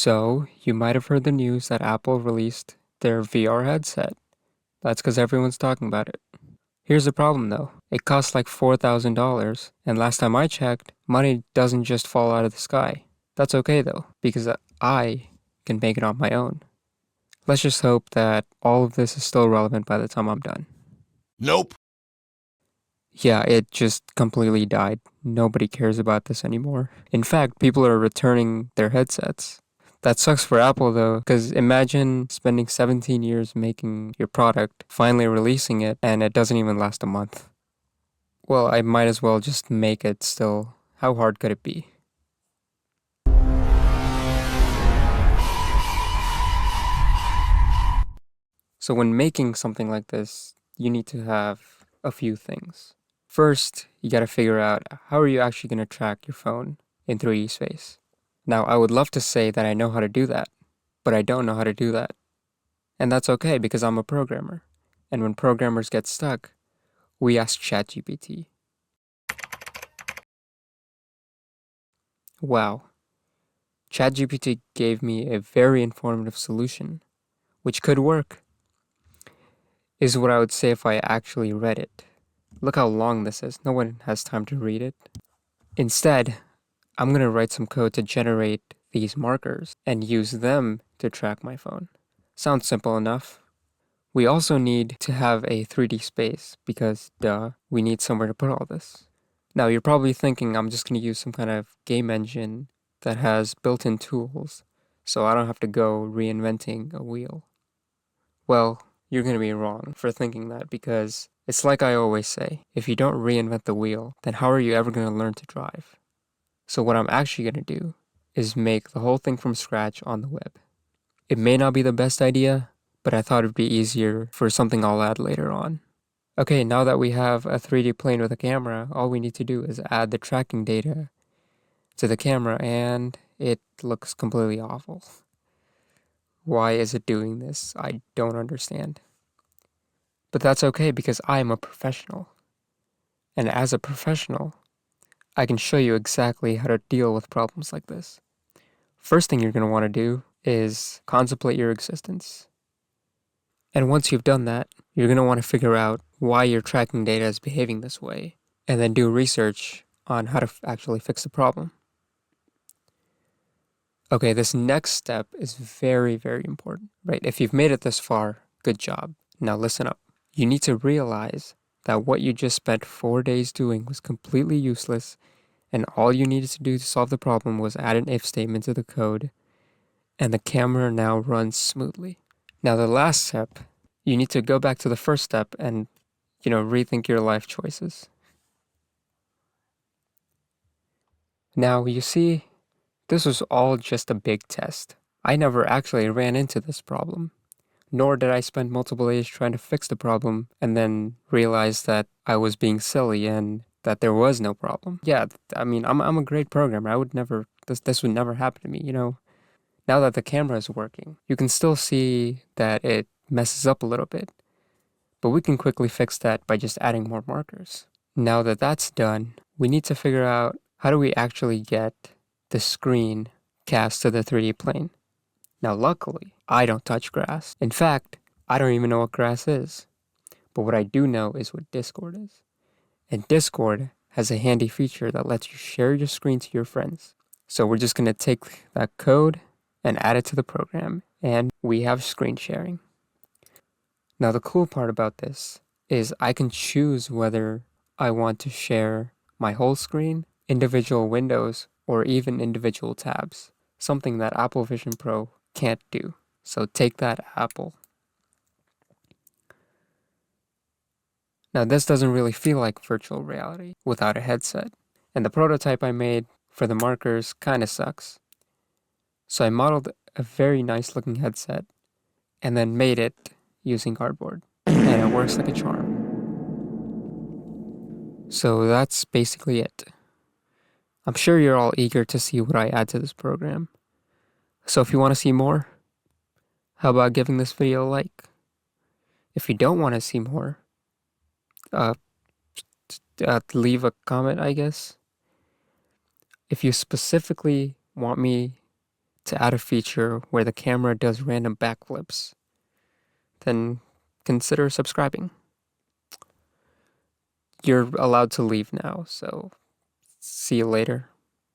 So, you might have heard the news that Apple released their VR headset. That's because everyone's talking about it. Here's the problem though. It costs like $4,000, and last time I checked, money doesn't just fall out of the sky. That's okay though, because I can make it on my own. Let's just hope that all of this is still relevant by the time I'm done. Nope. Yeah, it just completely died. Nobody cares about this anymore. In fact, people are returning their headsets. That sucks for Apple though, because imagine spending 17 years making your product, finally releasing it, and it doesn't even last a month. Well, I might as well just make it still. How hard could it be? So when making something like this, you need to have a few things. First, you gotta figure out how are you actually gonna track your phone in 3D space. Now, I would love to say that I know how to do that, but I don't know how to do that. And that's okay because I'm a programmer. And when programmers get stuck, we ask ChatGPT. Wow. ChatGPT gave me a very informative solution, which could work, is what I would say if I actually read it. Look how long this is. No one has time to read it. Instead, I'm going to write some code to generate these markers and use them to track my phone. Sounds simple enough. We also need to have a 3D space because, duh, we need somewhere to put all this. Now, you're probably thinking I'm just going to use some kind of game engine that has built-in tools, so I don't have to go reinventing a wheel. Well, you're going to be wrong for thinking that because it's like I always say, if you don't reinvent the wheel, then how are you ever going to learn to drive? So what I'm actually going to do is make the whole thing from scratch on the web. It may not be the best idea, but I thought it'd be easier for something I'll add later on. Okay, now that we have a 3D plane with a camera, all we need to do is add the tracking data to the camera and it looks completely awful. Why is it doing this? I don't understand. But that's okay because I am a professional. And as a professional, I can show you exactly how to deal with problems like this. First thing you're going to want to do is contemplate your existence. And once you've done that, you're going to want to figure out why your tracking data is behaving this way, and then do research on how to actually fix the problem. Okay, this next step is very, very important, right? If you've made it this far, good job. Now listen up. You need to realize that what you just spent 4 days doing was completely useless, and all you needed to do to solve the problem was add an if statement to the code, and the camera now runs smoothly. Now the last step, you need to go back to the first step and, rethink your life choices. Now, you see, this was all just a big test. I never actually ran into this problem, nor did I spend multiple days trying to fix the problem and then realize that I was being silly and that there was no problem. Yeah, I mean, I'm a great programmer. I would never, this would never happen to me, Now that the camera is working, you can still see that it messes up a little bit, but we can quickly fix that by just adding more markers. Now that that's done, we need to figure out how do we actually get the screen cast to the 3D plane. Now luckily, I don't touch grass. In fact, I don't even know what grass is. But what I do know is what Discord is. And Discord has a handy feature that lets you share your screen to your friends. So we're just going to take that code and add it to the program, and we have screen sharing. Now the cool part about this is I can choose whether I want to share my whole screen, individual windows, or even individual tabs, something that Apple Vision Pro can't do. So take that, Apple. Now this doesn't really feel like virtual reality without a headset, and the prototype I made for the markers kinda sucks. So I modeled a very nice looking headset and then made it using cardboard, and it works like a charm. So that's basically it. I'm sure you're all eager to see what I add to this program. So if you want to see more, how about giving this video a like? If you don't want to see more, uh, leave a comment, I guess. If you specifically want me to add a feature where the camera does random backflips, then consider subscribing. You're allowed to leave now, so see you later.